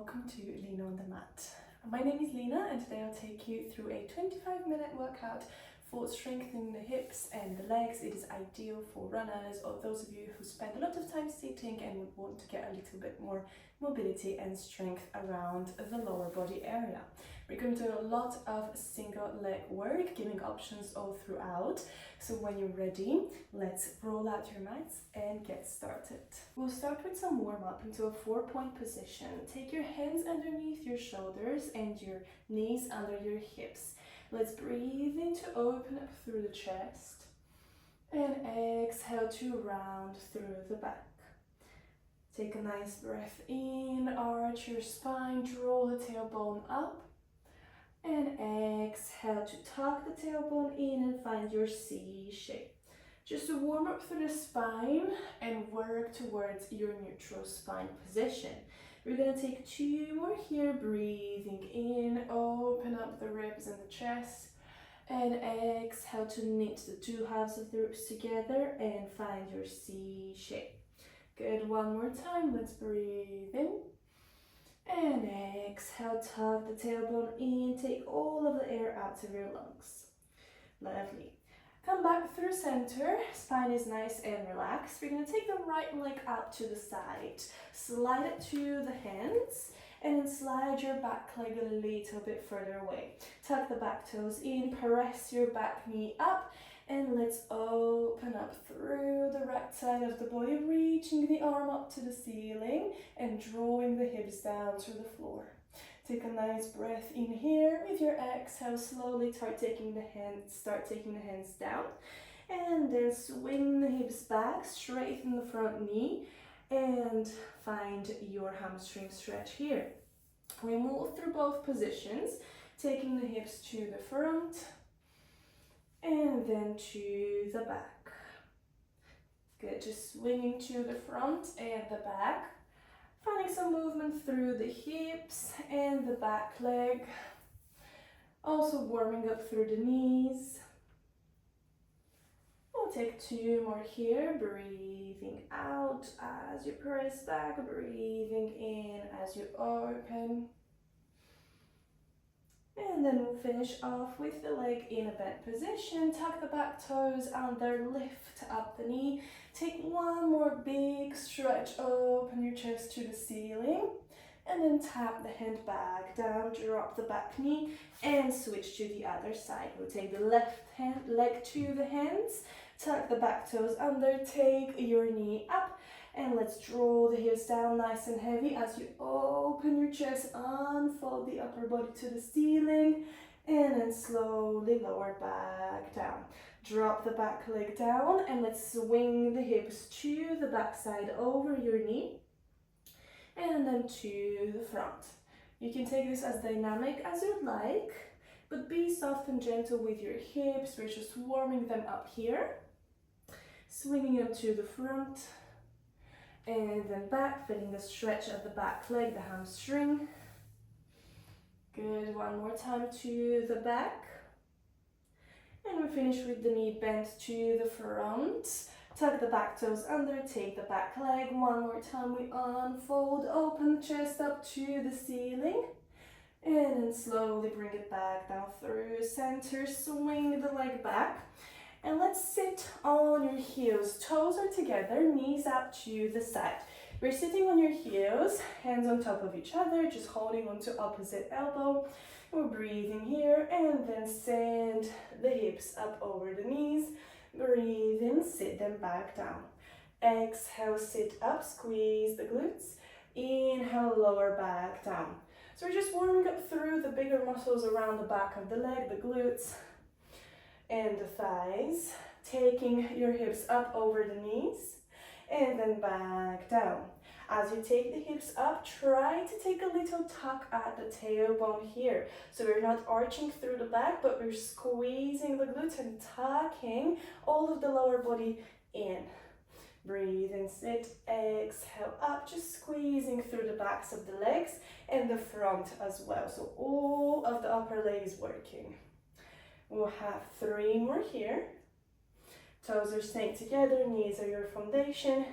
welcome to Lena on the Mat. My name is Lena and today I'll take you through a 25-minute workout for strengthening the hips and the legs. It is ideal for runners or those of you who spend a lot of time sitting and would want to get a little bit more mobility and strength around the lower body area. We're going to do a lot of single leg work, giving options all throughout. So when you're ready, let's roll out your mats and get started. We'll start with some warm up into a 4-point position. Take your hands underneath your shoulders and your knees under your hips. Let's breathe in to open up through the chest and exhale to round through the back. Take a nice breath in, arch your spine, draw the tailbone up, and exhale to tuck the tailbone in and find your C shape. Just to warm up through the spine and work towards your neutral spine position. We're going to take 2 more here, breathing in, open up the ribs and the chest, and exhale to knit the 2 halves of the ribs together and find your C shape. Good, one more time, let's breathe in, and exhale, tuck the tailbone in, take all of the air out of your lungs. Lovely. Come back through center, spine is nice and relaxed. We're going to take the right leg out to the side, slide it to the hands, and then slide your back leg a little bit further away. Tuck the back toes in, press your back knee up, and let's open up through the right side of the body, reaching the arm up to the ceiling and drawing the hips down to the floor. Take a nice breath in here. With your exhale, slowly start taking the hands down, and then swing the hips back, straighten the front knee, and find your hamstring stretch here. We move through both positions, taking the hips to the front and then to the back. Good, just swinging to the front and the back. Finding some movement through the hips and the back leg. Also warming up through the knees. We'll take 2 more here, breathing out as you press back, breathing in as you open. And then we'll finish off with the leg in a bent position. Tuck the back toes under, lift up the knee. Take 1 more big stretch, open your chest to the ceiling. And then tap the hand back down, drop the back knee, and switch to the other side. We'll take the left leg to the hands, tuck the back toes under, take your knee up, and let's draw the hips down nice and heavy as you open your chest, unfold the upper body to the ceiling, and then slowly lower back down. Drop the back leg down, and let's swing the hips to the back side over your knee, and then to the front. You can take this as dynamic as you'd like, but be soft and gentle with your hips. We're just warming them up here, swinging them to the front, and then back, feeling the stretch of the back leg, the hamstring. Good, one more time to the back. And we finish with the knee bent to the front. Tuck the back toes under, take the back leg. One more time, we unfold, open the chest up to the ceiling. And then slowly bring it back down through center, swing the leg back. And let's sit on your heels. Toes are together, knees out to the side. We're sitting on your heels, hands on top of each other, just holding onto opposite elbow. We're breathing here, and then send the hips up over the knees. Breathe in, sit them back down. Exhale, sit up, squeeze the glutes. Inhale, lower back down. So we're just warming up through the bigger muscles around the back of the leg, the glutes and the thighs, taking your hips up over the knees and then back down. As you take the hips up, try to take a little tuck at the tailbone here. So we're not arching through the back, but we're squeezing the glutes and tucking all of the lower body in. Breathe and sit, exhale up, just squeezing through the backs of the legs and the front as well. So all of the upper leg is working. We'll have 3 more here. Toes are staying together, knees are your foundation.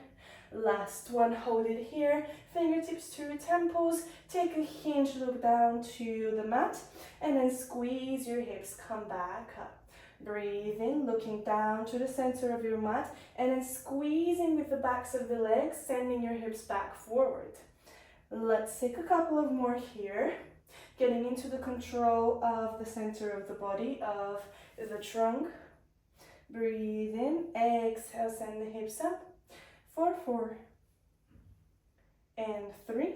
Last one, hold it here, fingertips to temples, take a hinge, look down to the mat, and then squeeze your hips, come back up. Breathe in, looking down to the center of your mat, and then squeezing with the backs of the legs, sending your hips back forward. Let's take a couple of more here, getting into the control of the center of the body, of the trunk. Breathe in, exhale, send the hips up. 4, 4, and 3.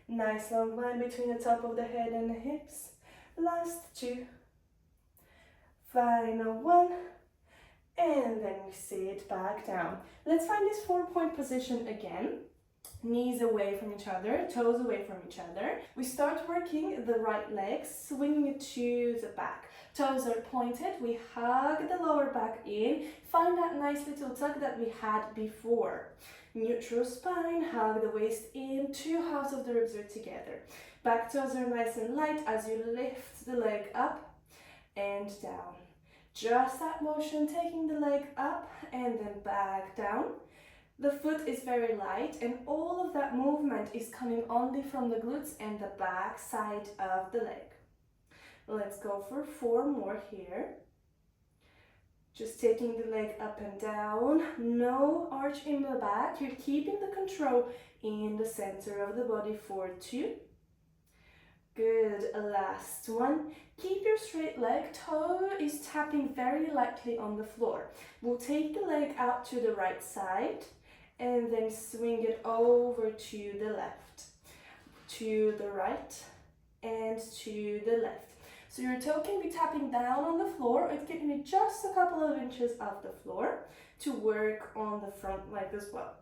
Nice long line between the top of the head and the hips. Last 2. Final 1. And then we sit back down. Let's find this 4-point position again. Knees away from each other, toes away from each other. We start working the right leg, swinging it to the back. Toes are pointed, we hug the lower back in, find that nice little tuck that we had before. Neutral spine, hug the waist in, 2 halves of the ribs are together. Back toes are nice and light as you lift the leg up and down. Just that motion, taking the leg up and then back down. The foot is very light and all of that movement is coming only from the glutes and the back side of the leg. Let's go for 4 more here. Just taking the leg up and down, no arch in the back. You're keeping the control in the center of the body for 2. Good, last one. Keep your straight leg, toe is tapping very lightly on the floor. We'll take the leg out to the right side and then swing it over to the left, to the right, and to the left. So your toe can be tapping down on the floor, or it's giving you just a couple of inches off the floor to work on the front leg as well.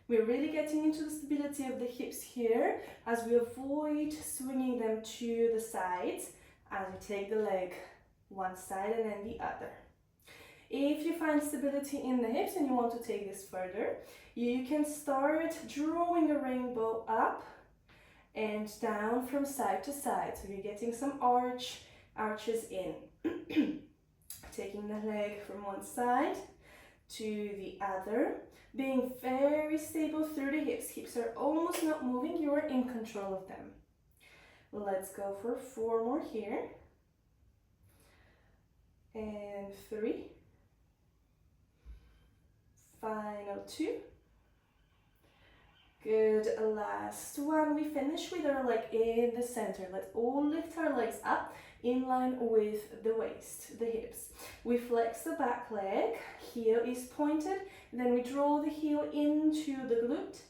We're really getting into the stability of the hips here as we avoid swinging them to the sides as we take the leg one side and then the other. If you find stability in the hips and you want to take this further, you can start drawing a rainbow up and down from side to side. So you're getting some arches in. Taking the leg from one side to the other, being very stable through the hips. Hips are almost not moving, you are in control of them. Let's go for 4 more here. And 3. Final 2. Good, last one. We finish with our leg in the center. Let's all lift our legs up in line with the waist, the hips. We flex the back leg, heel is pointed, then we draw the heel into the glute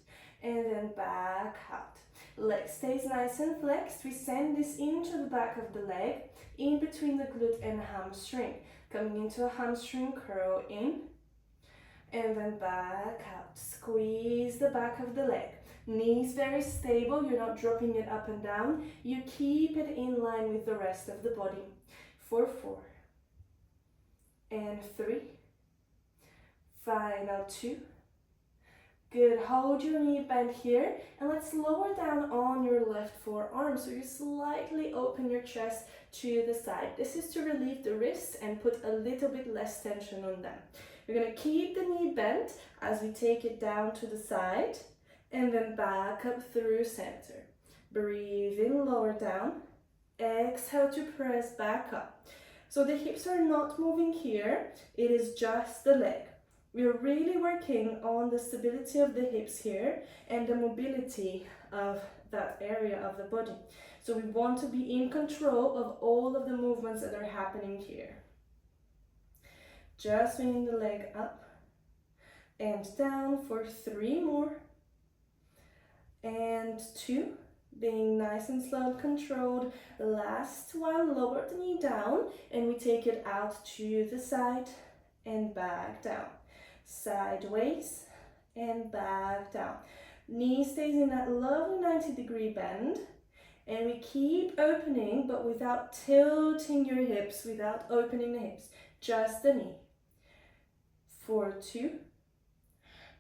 and then back out. Leg stays nice and flexed. We send this into the back of the leg, in between the glute and hamstring. Coming into a hamstring curl in and then back out. Squeeze the back of the leg. Knees very stable, you're not dropping it up and down. You keep it in line with the rest of the body. 4, 4. And 3. Final 2. Good, hold your knee bent here and let's lower down on your left forearm. So you slightly open your chest to the side. This is to relieve the wrists and put a little bit less tension on them. We're going to keep the knee bent as we take it down to the side and then back up through center. Breathe in, lower down. Exhale to press back up. So the hips are not moving here, it is just the leg. We're really working on the stability of the hips here and the mobility of that area of the body. So we want to be in control of all of the movements that are happening here. Just swinging the leg up and down for 3 more. And 2. Being nice and slow and controlled. Last one, lower the knee down and we take it out to the side and back down. Sideways and back down. Knee stays in that lovely 90-degree bend and we keep opening but without tilting your hips, without opening the hips, just the knee. 4, 2.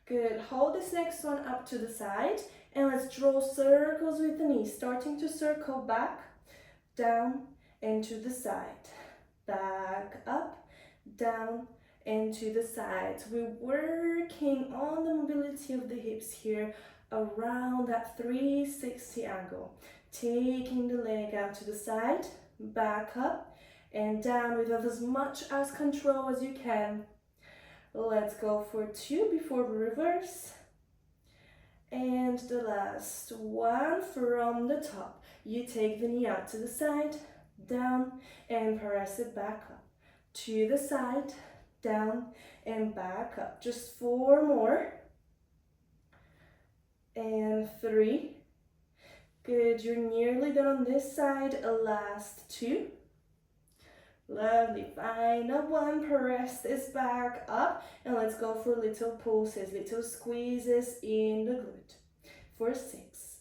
Good, hold this next one up to the side and let's draw circles with the knees, starting to circle back, down and to the side. Back up, down and to the side. We're working on the mobility of the hips here around that 360 angle. Taking the leg out to the side, back up and down with as much as control as you can. Let's go for 2 before we reverse. And the last one from the top. You take the knee out to the side, down, and press it back up. To the side, down, and back up. Just 4 more. And 3. Good, you're nearly done on this side. A last 2. Lovely, final one, press this back up, and let's go for little pulses, little squeezes in the glute. For 6,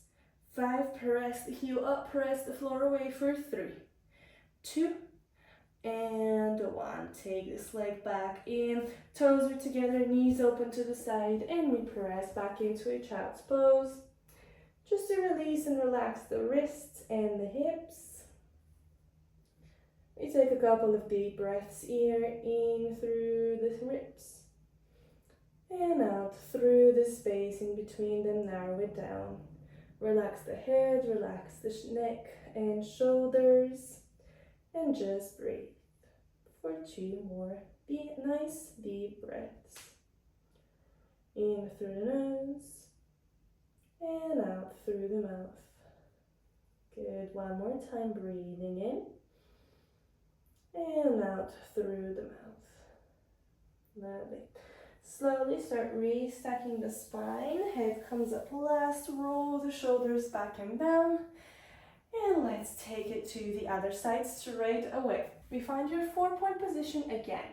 5, press the heel up, press the floor away for 3, 2, and 1. Take this leg back in, toes are together, knees open to the side, and we press back into a child's pose. Just to release and relax the wrists and the hips. We take a couple of deep breaths here, in through the ribs, and out through the space in between them, narrow it down. Relax the head, relax the neck and shoulders, and just breathe for 2 more nice deep breaths. In through the nose, and out through the mouth. Good, one more time, breathing in. And out through the mouth. Lovely. Slowly start restacking the spine. Head comes up last. Roll the shoulders back and down. And let's take it to the other side straight away. We find your 4-point position again.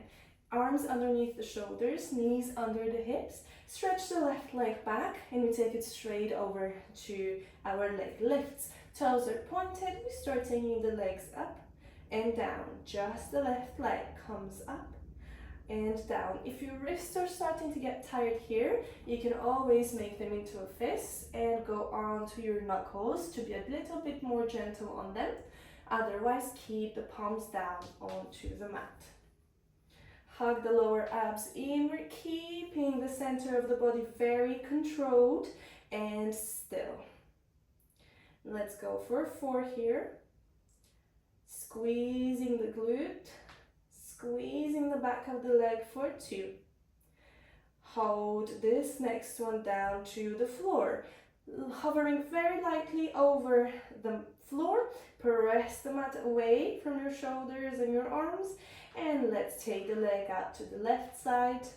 Arms underneath the shoulders, knees under the hips. Stretch the left leg back and we take it straight over to our leg lifts. Toes are pointed. We start taking the legs up and down. Just the left leg comes up and down. If your wrists are starting to get tired here, you can always make them into a fist and go on to your knuckles to be a little bit more gentle on them. Otherwise, keep the palms down onto the mat. Hug the lower abs in. We're keeping the center of the body very controlled and still. Let's go for 4 here. Squeezing the glute, squeezing the back of the leg for 2. Hold this next one down to the floor. Hovering very lightly over the floor, press the mat away from your shoulders and your arms, and let's take the leg out to the left side,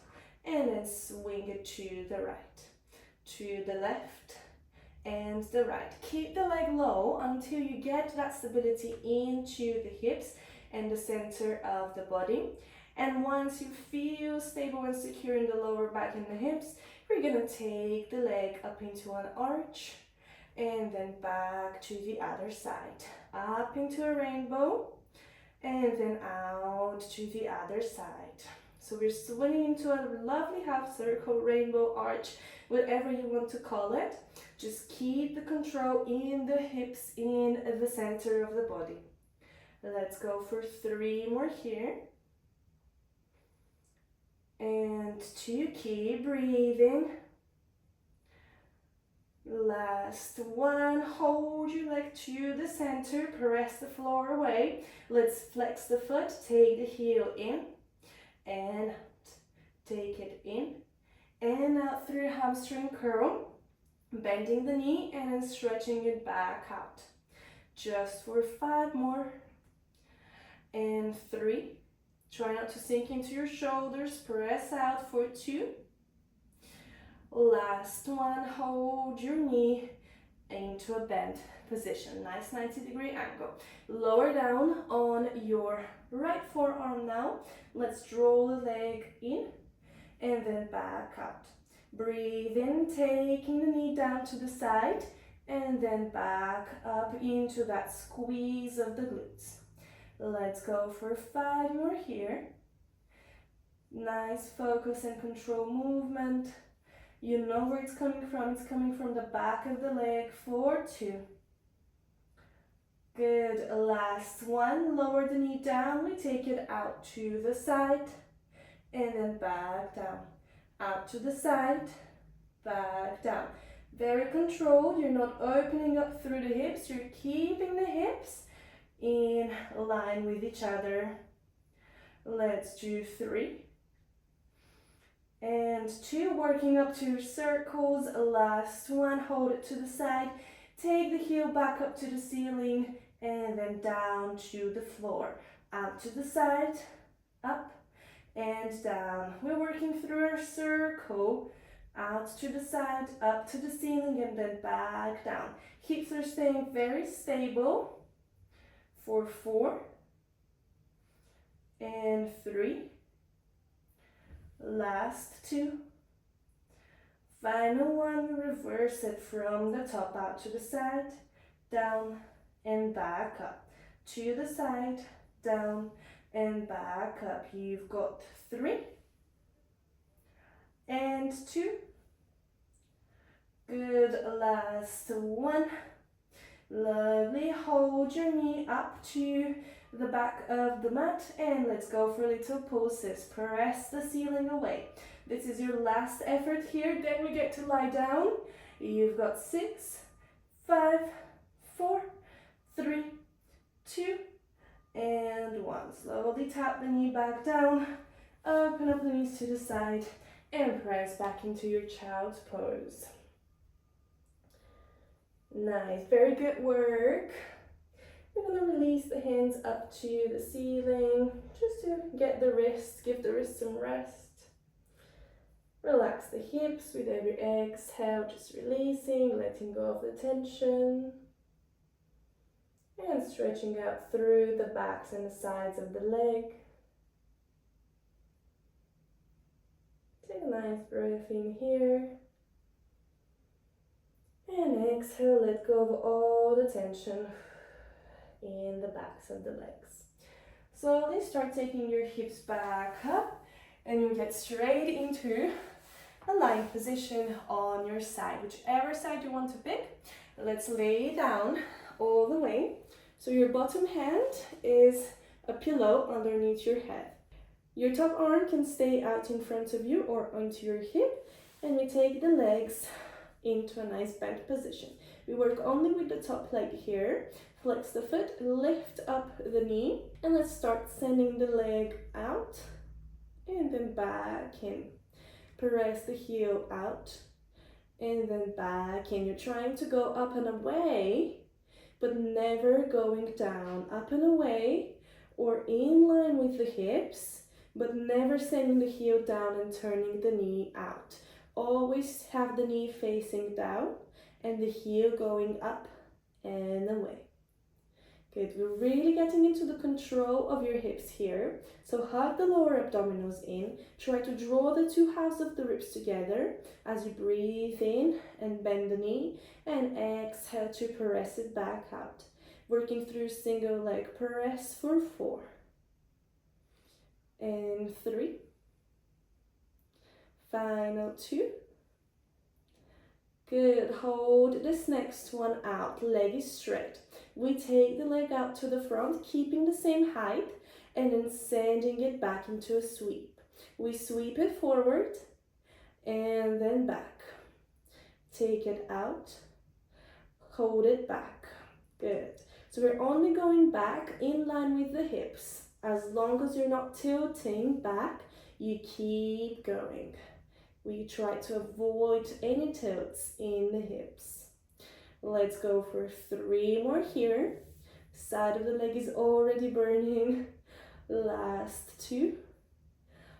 and then swing it to the right, to the left, and the right. Keep the leg low until you get that stability into the hips and the center of the body. And once you feel stable and secure in the lower back and the hips, we're gonna take the leg up into an arch and then back to the other side. Up into a rainbow and then out to the other side. So we're swinging into a lovely half circle, rainbow arch, whatever you want to call it. Just keep the control in the hips, in the center of the body. Let's go for 3 more here. And 2, keep breathing. Last one, hold your leg to the center, press the floor away. Let's flex the foot, take the heel in and out. Take it in and out through hamstring curl. Bending the knee and then stretching it back out. Just for 5 more. And 3. Try not to sink into your shoulders. Press out for 2. Last one. Hold your knee into a bend position. Nice 90-degree angle. Lower down on your right forearm now. Let's draw the leg in and then back out. Breathe in, taking the knee down to the side and then back up into that squeeze of the glutes. Let's go for 5 more here. Nice focus and control movement. You know where it's coming from. It's coming from the back of the leg for 2. Good. Last one. Lower the knee down. We take it out to the side and then back down. Out to the side, back down. Very controlled, you're not opening up through the hips, you're keeping the hips in line with each other. Let's do 3 and 2, working up to circles. Last one, hold it to the side, take the heel back up to the ceiling and then down to the floor. Out to the side, up and down. We're working through our circle. Out to the side, up to the ceiling and then back down. Hips are staying very stable for 4 and 3. Last 2. Final one, reverse it from the top, out to the side, down and back up. To the side, down and back up. You've got 3 and 2. Good, last one. Lovely, hold your knee up to the back of the mat and let's go for little pulses. Press the ceiling away. This is your last effort here, then we get to lie down. You've got 6, 5, 4, 3, 2, and 1. Slowly tap the knee back down, open up the knees to the side and press back into your child's pose. Nice, very good work. We're going to release the hands up to the ceiling, just to get the wrists, give the wrists some rest. Relax the hips with every exhale, just releasing, letting go of the tension. And stretching out through the backs and the sides of the leg. Take a nice breath in here. And exhale, let go of all the tension in the backs of the legs. Slowly start taking your hips back up and you get straight into a lying position on your side. Whichever side you want to pick, let's lay down all the way. So your bottom hand is a pillow underneath your head. Your top arm can stay out in front of you or onto your hip, and we take the legs into a nice bent position. We work only with the top leg here. Flex the foot, lift up the knee, and let's start sending the leg out and then back in. Press the heel out and then back in. You're trying to go up and away, but never going down. Up and away or in line with the hips, but never sending the heel down and turning the knee out. Always have the knee facing down and the heel going up and away. Good, we're really getting into the control of your hips here. So hug the lower abdominals in. Try to draw the 2 halves of the ribs together as you breathe in and bend the knee. And exhale to press it back out. Working through single leg press for 4. And 3. Final 2. Good, hold this next one out, leg is straight. We take the leg out to the front, keeping the same height, and then sending it back into a sweep. We sweep it forward, and then back. Take it out, hold it back. Good. So we're only going back in line with the hips. As long as you're not tilting back, you keep going. We try to avoid any tilts in the hips. Let's go for 3 more here. Side of the leg is already burning. Last 2.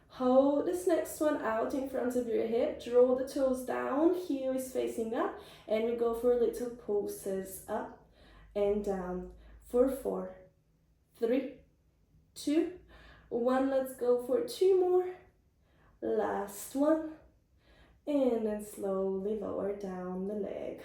Hold this next one out in front of your hip. Draw the toes down, heel is facing up, and we go for little pulses up and down for 4, 3, 2, 1. Let's go for 2 more. Last one. And then slowly lower down the leg.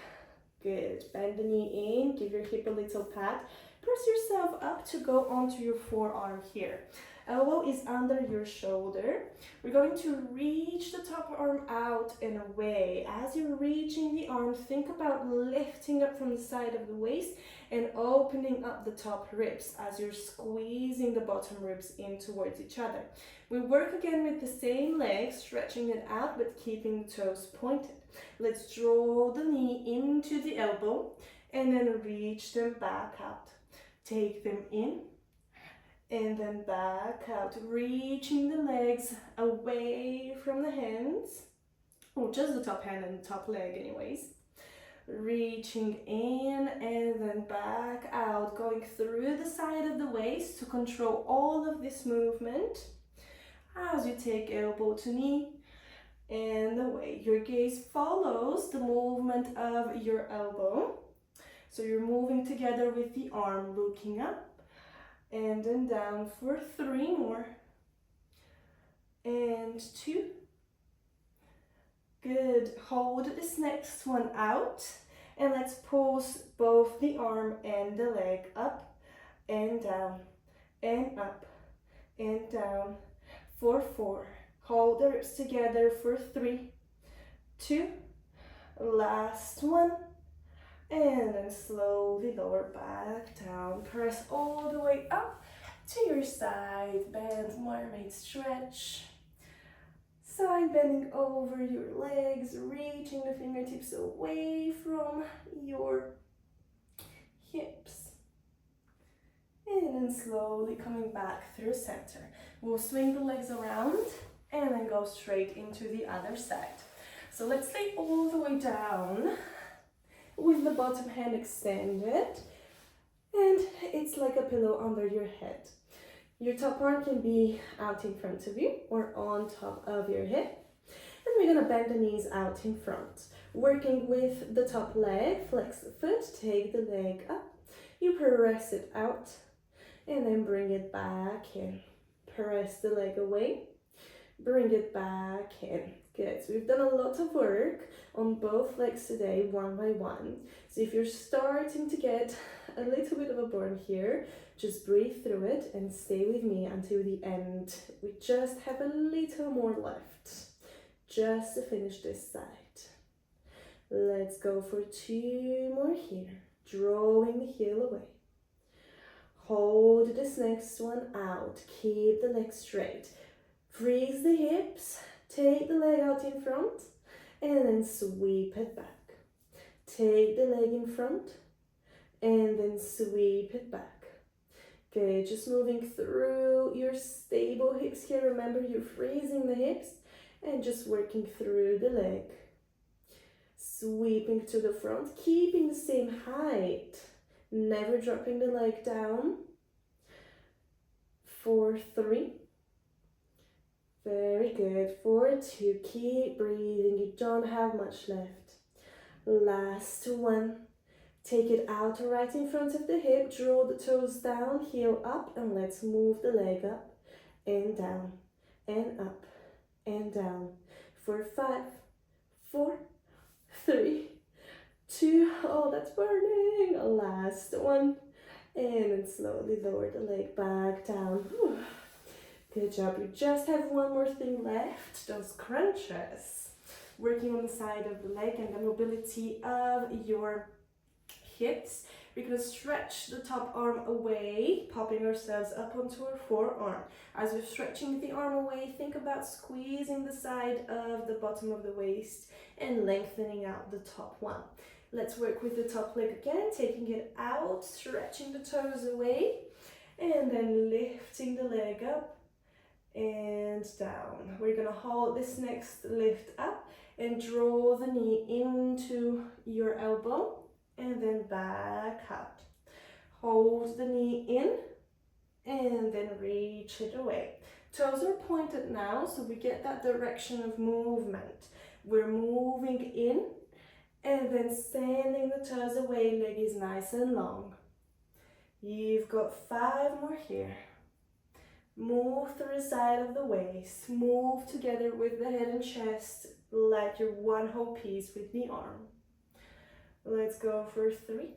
Good. Bend the knee in, give your hip a little pat. Press yourself up to go onto your forearm here. Elbow is under your shoulder. We're going to reach the top arm out and away. As you're reaching the arm, think about lifting up from the side of the waist and opening up the top ribs as you're squeezing the bottom ribs in towards each other. We work again with the same leg, stretching it out but keeping the toes pointed. Let's draw the knee into the elbow and then reach them back out. Take them in and then back out, reaching the legs away from the hands, or just the top hand and the top leg anyways. Reaching in and then back out, going through the side of the waist to control all of this movement as you take elbow to knee and away. Your gaze follows the movement of your elbow. So you're moving together with the arm, looking up and then down for 3 more. And 2. Good. Hold this next one out. And let's pulse both the arm and the leg up and down and up and down for 4. Hold the ribs together for 3, 2, last one. And then slowly lower back down. Press all the way up to your side bend, mermaid stretch. Side bending over your legs, reaching the fingertips away from your hips. And then slowly coming back through center. We'll swing the legs around and then go straight into the other side. So let's stay all the way down with the bottom hand extended, and it's like a pillow under your head. Your top arm can be out in front of you or on top of your hip. And we're gonna bend the knees out in front. Working with the top leg, flex the foot, take the leg up. You press it out and then bring it back in. Press the leg away, bring it back in. Good, so we've done a lot of work on both legs today, one by one. So if you're starting to get a little bit of a burn here, just breathe through it and stay with me until the end. We just have a little more left, just to finish this side. Let's go for 2 more here, drawing the heel away. Hold this next one out, keep the leg straight. Freeze the hips. Take the leg out in front and then sweep it back. Take the leg in front and then sweep it back. Okay, just moving through your stable hips here. Remember, you're freezing the hips and just working through the leg. Sweeping to the front, keeping the same height. Never dropping the leg down. For 3. Very good. For 2, keep breathing. You don't have much left. Last one. Take it out right in front of the hip. Draw the toes down, heel up, and let's move the leg up and down and up and down. For 5, 4, 3, 2. Oh, that's burning. Last one. And then slowly lower the leg back down. Whew. Good job. You just have one more thing left, those crunches. Working on the side of the leg and the mobility of your hips. We're going to stretch the top arm away, popping ourselves up onto our forearm. As we're stretching the arm away, think about squeezing the side of the bottom of the waist and lengthening out the top one. Let's work with the top leg again, taking it out, stretching the toes away, and then lifting the leg up and down. We're gonna hold this next lift up and draw the knee into your elbow and then back out. Hold the knee in and then reach it away. Toes are pointed now, so we get that direction of movement. We're moving in and then sending the toes away, leg is nice and long. You've got 5 more here. Move through the side of the waist. Move together with the head and chest like you're one whole piece with the arm. Let's go for 3,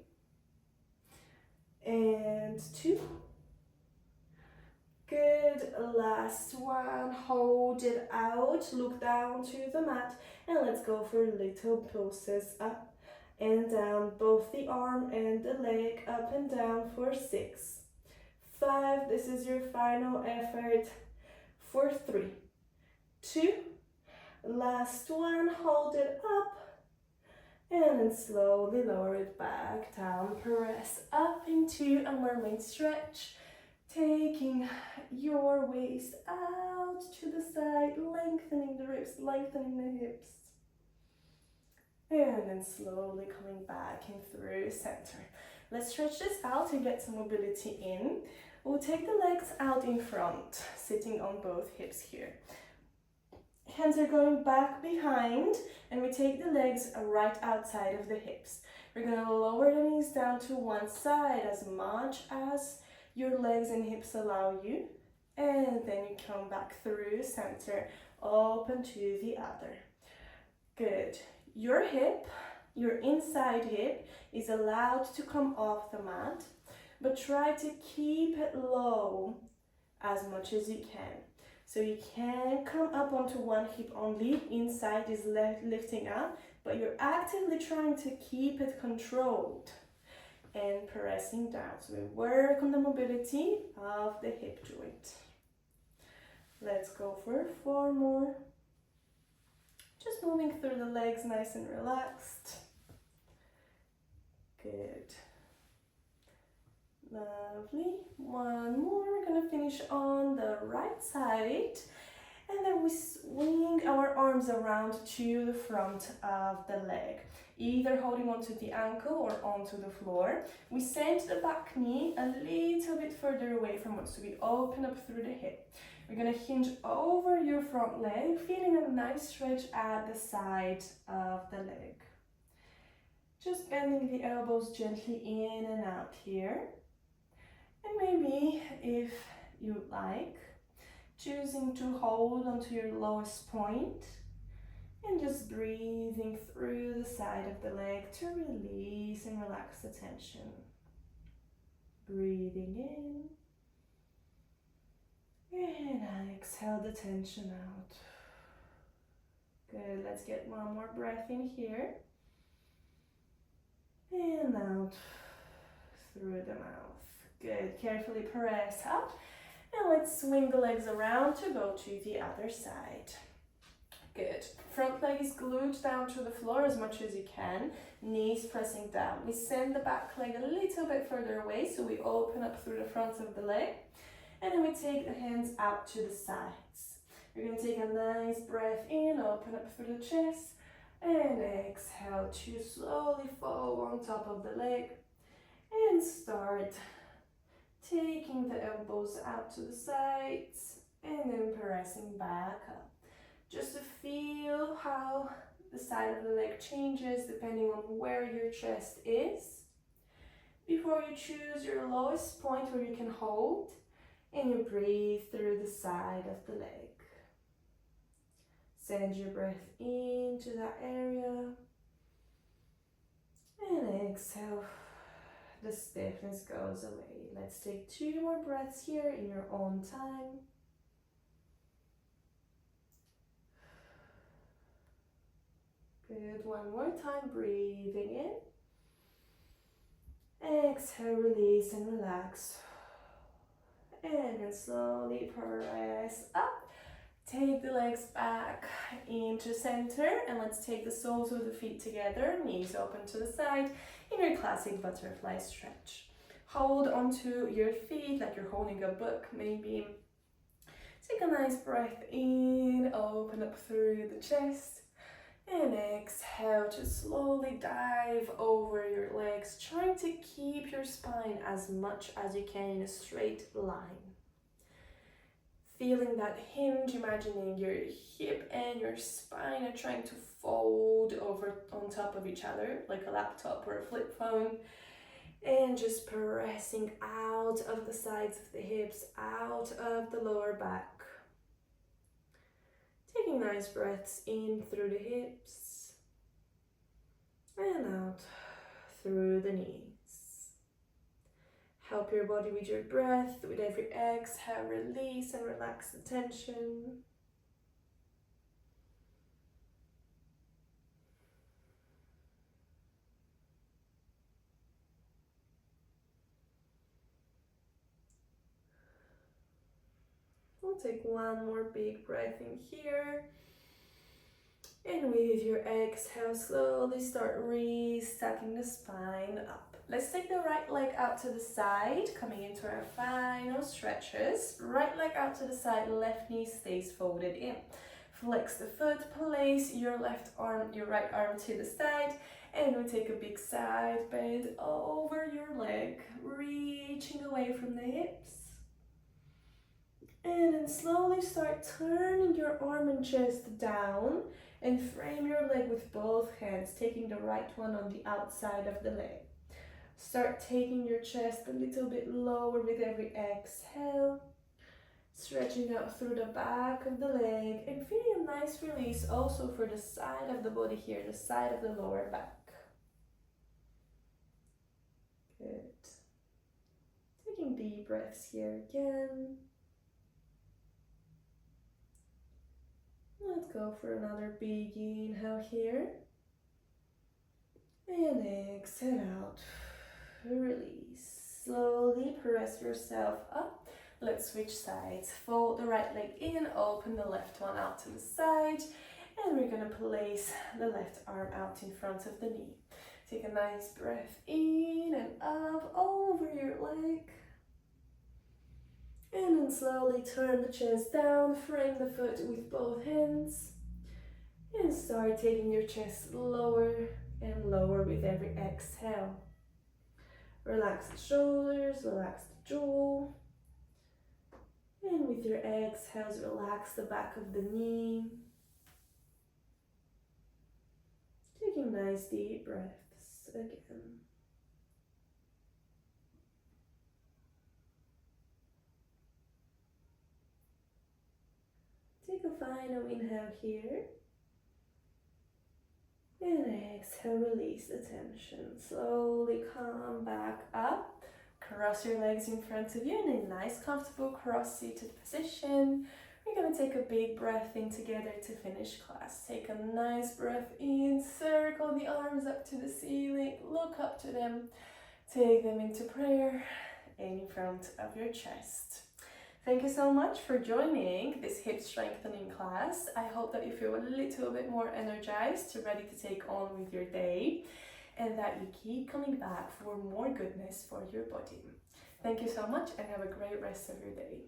and 2. Good, last one, hold it out, look down to the mat, and let's go for little pulses up and down, both the arm and the leg, up and down for 6, 5, this is your final effort, for 3, 2, last one, hold it up, and then slowly lower it back down, press up into a mermaid stretch, taking your waist out to the side, lengthening the ribs, lengthening the hips. And then slowly coming back in through center. Let's stretch this out and get some mobility in. We'll take the legs out in front, sitting on both hips here. Hands are going back behind, and we take the legs right outside of the hips. We're going to lower the knees down to one side as much as your legs and hips allow you, and then you come back through center, open to the other. Good. Your hip, your inside hip, is allowed to come off the mat, but try to keep it low as much as you can. So you can come up onto one hip only, inside is lifting up, but you're actively trying to keep it controlled and pressing down. So we work on the mobility of the hip joint. Let's go for 4 more. Just moving through the legs nice and relaxed. Good. Lovely. 1 more. We're going to finish on the right side. And then we swing our arms around to the front of the leg, either holding onto the ankle or onto the floor. We send the back knee a little bit further away from us, so we open up through the hip. We're going to hinge over your front leg, feeling a nice stretch at the side of the leg. Just bending the elbows gently in and out here. And maybe, if you like, choosing to hold onto your lowest point and just breathing through the side of the leg to release and relax the tension. Breathing in and exhale the tension out. Good, let's get 1 more breath in here and out through the mouth. Good, carefully press up. And let's swing the legs around to go to the other side. Good. Front leg is glued down to the floor as much as you can. Knees pressing down. We send the back leg a little bit further away, so we open up through the front of the leg. And then we take the hands out to the sides. You're going to take a nice breath in, open up through the chest. And exhale to slowly fall on top of the leg. And start taking the elbows out to the sides and then pressing back up. Just to feel how the side of the leg changes depending on where your chest is. Before you choose your lowest point where you can hold, and you breathe through the side of the leg. Send your breath into that area and exhale. The stiffness goes away. Let's take 2 more breaths here in your own time. Good, 1 more time, breathing in. Exhale, release and relax. And then slowly press up. Take the legs back into center, and let's take the soles of the feet together, knees open to the side, in your classic butterfly stretch. Hold onto your feet like you're holding a book, maybe. Take a nice breath in, open up through the chest, and exhale to slowly dive over your legs, trying to keep your spine as much as you can in a straight line. Feeling that hinge, imagining your hip and your spine are trying to fold over on top of each other like a laptop or a flip phone, and just pressing out of the sides of the hips, out of the lower back. Taking nice breaths in through the hips and out through the knees. up your body with your breath. With every exhale, release and relax the tension. We'll take one more big breath in here. And with your exhale, slowly start restacking the spine up. Let's take the right leg out to the side, coming into our final stretches. Right leg out to the side, left knee stays folded in. Flex the foot, place your right arm to the side, and we take a big side bend over your leg, reaching away from the hips. And then slowly start turning your arm and chest down and frame your leg with both hands, taking the right one on the outside of the leg. Start taking your chest a little bit lower with every exhale, stretching out through the back of the leg and feeling a nice release also for the side of the body here, the side of the lower back. Good. Taking deep breaths here again. Let's go for another big inhale here. And exhale out. Release. Slowly press yourself up. Let's switch sides. Fold the right leg in, open the left one out to the side. And we're going to place the left arm out in front of the knee. Take a nice breath in and up over your leg. And then slowly turn the chest down, frame the foot with both hands. And start taking your chest lower and lower with every exhale. Relax the shoulders, relax the jaw. And with your exhales, relax the back of the knee. Taking nice deep breaths again. Take a final inhale here. And exhale, release the tension. Slowly come back up. Cross your legs in front of you in a nice, comfortable cross-seated position. We're going to take a big breath in together to finish class. Take a nice breath in, circle the arms up to the ceiling, look up to them, take them into prayer in front of your chest. Thank you so much for joining this hip strengthening class. I hope that you feel a little bit more energized, ready to take on with your day, and that you keep coming back for more goodness for your body. Thank you so much and have a great rest of your day.